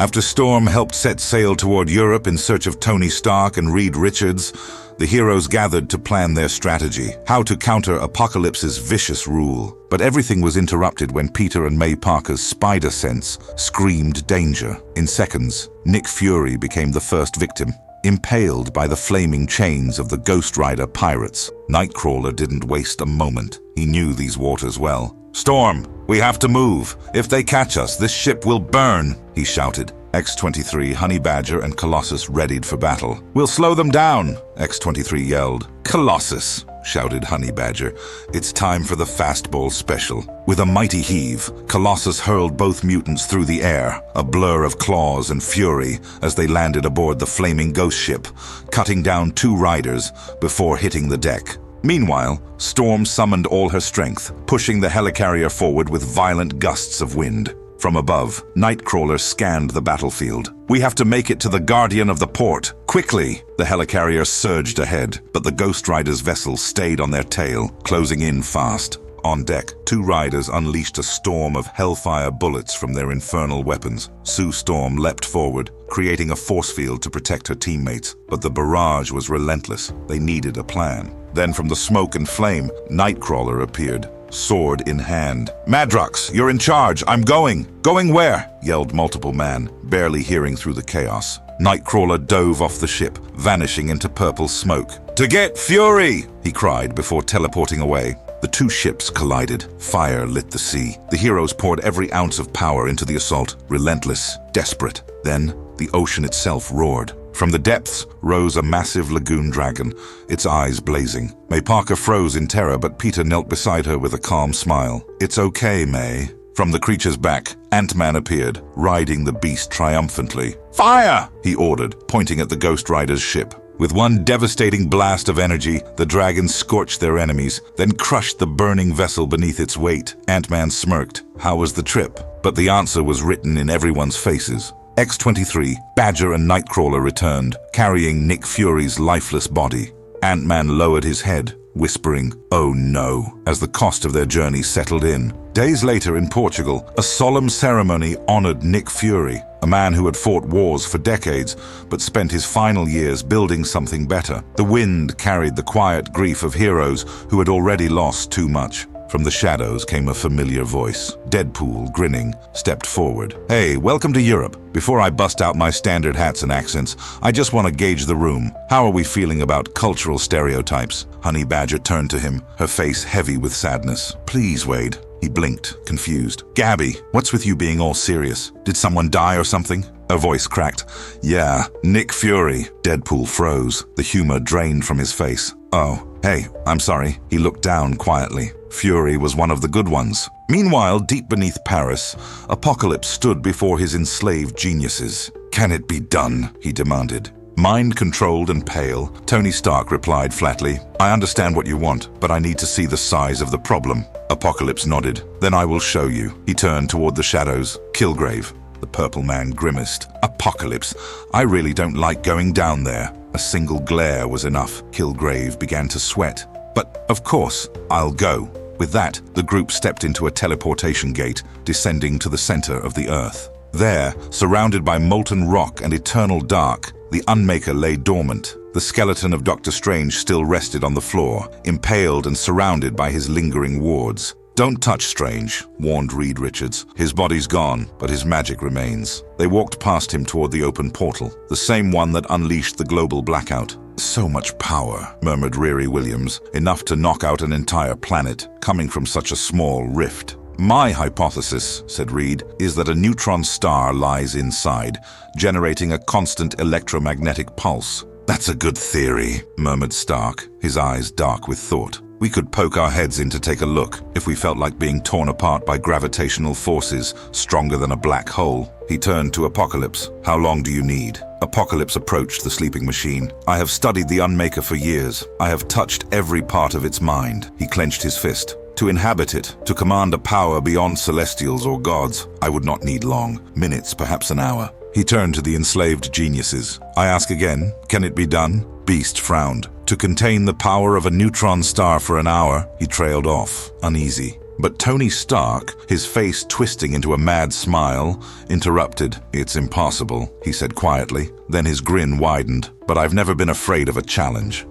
After Storm helped set sail toward Europe in search of Tony Stark and Reed Richards, the heroes gathered to plan their strategy, how to counter Apocalypse's vicious rule. But everything was interrupted when Peter and May Parker's spider sense screamed danger. In seconds, Nick Fury became the first victim, impaled by the flaming chains of the Ghost Rider pirates. Nightcrawler didn't waste a moment. He knew these waters well. "Storm, we have to move. If they catch us, this ship will burn," he shouted. X-23, Honey Badger, and Colossus readied for battle. "We'll slow them down," X-23 yelled. "Colossus," shouted Honey Badger, "it's time for the fastball special." With a mighty heave, Colossus hurled both mutants through the air, a blur of claws and fury as they landed aboard the flaming ghost ship, cutting down 2 riders before hitting the deck. Meanwhile, Storm summoned all her strength, pushing the helicarrier forward with violent gusts of wind. From above, Nightcrawler scanned the battlefield. "We have to make it to the Guardian of the Port. Quickly!" The helicarrier surged ahead, but the Ghost Rider's vessel stayed on their tail, closing in fast. On deck, 2 riders unleashed a storm of hellfire bullets from their infernal weapons. Sue Storm leapt forward, creating a force field to protect her teammates. But the barrage was relentless. They needed a plan. Then from the smoke and flame, Nightcrawler appeared, sword in hand. "Madrox, you're in charge. I'm going." "Going where?" yelled multiple men, barely hearing through the chaos. Nightcrawler dove off the ship, vanishing into purple smoke. "To get Fury!" he cried before teleporting away. The 2 ships collided. Fire lit the sea. The heroes poured every ounce of power into the assault, relentless, desperate. Then the ocean itself roared. From the depths rose a massive lagoon dragon, its eyes blazing. May Parker froze in terror, but Peter knelt beside her with a calm smile. "It's okay, May." From the creature's back, Ant-Man appeared, riding the beast triumphantly. "Fire!" he ordered, pointing at the Ghost Rider's ship. With one devastating blast of energy, the dragon scorched their enemies, then crushed the burning vessel beneath its weight. Ant-Man smirked. How was the trip? But the answer was written in everyone's faces. X-23, Badger and Nightcrawler returned, carrying Nick Fury's lifeless body. Ant-Man lowered his head, whispering, "Oh no," as the cost of their journey settled in. Days later in Portugal, a solemn ceremony honored Nick Fury, a man who had fought wars for decades, but spent his final years building something better. The wind carried the quiet grief of heroes who had already lost too much. From the shadows came a familiar voice. Deadpool, grinning, stepped forward. "Hey, welcome to Europe. Before I bust out my standard hats and accents, I just want to gauge the room. How are we feeling about cultural stereotypes?" Honey Badger turned to him, her face heavy with sadness. "Please, Wade." He blinked, confused. "Gabby, what's with you being all serious? Did someone die or something?" Her voice cracked. "Yeah, Nick Fury." Deadpool froze, the humor drained from his face. "Oh, hey, I'm sorry." He looked down quietly. Fury was one of the good ones. Meanwhile, deep beneath Paris, Apocalypse stood before his enslaved geniuses. "Can it be done?" he demanded. Mind-controlled and pale, Tony Stark replied flatly, "I understand what you want, but I need to see the size of the problem." Apocalypse nodded. "Then I will show you." He turned toward the shadows. "Kilgrave." The purple man grimaced. "Apocalypse, I really don't like going down there." A single glare was enough. Kilgrave began to sweat. "But, of course, I'll go." With that, the group stepped into a teleportation gate, descending to the center of the Earth. There, surrounded by molten rock and eternal dark, the Unmaker lay dormant. The skeleton of Doctor Strange still rested on the floor, impaled and surrounded by his lingering wards. "Don't touch Strange," warned Reed Richards. "His body's gone, but his magic remains." They walked past him toward the open portal, the same one that unleashed the global blackout. "So much power," murmured Riri Williams, "enough to knock out an entire planet, coming from such a small rift." "My hypothesis," said Reed, "is that a neutron star lies inside, generating a constant electromagnetic pulse." "That's a good theory," murmured Stark, his eyes dark with thought. "We could poke our heads in to take a look if we felt like being torn apart by gravitational forces stronger than a black hole." He turned to Apocalypse. "How long do you need?" Apocalypse approached the sleeping machine. "I have studied the Unmaker for years. I have touched every part of its mind." He clenched his fist. "To inhabit it, to command a power beyond celestials or gods, I would not need long. Minutes, perhaps an hour." He turned to the enslaved geniuses. "I ask again, can it be done?" Beast frowned. "To contain the power of a neutron star for an hour," he trailed off, uneasy. But Tony Stark, his face twisting into a mad smile, interrupted. "It's impossible," he said quietly. Then his grin widened. "But I've never been afraid of a challenge."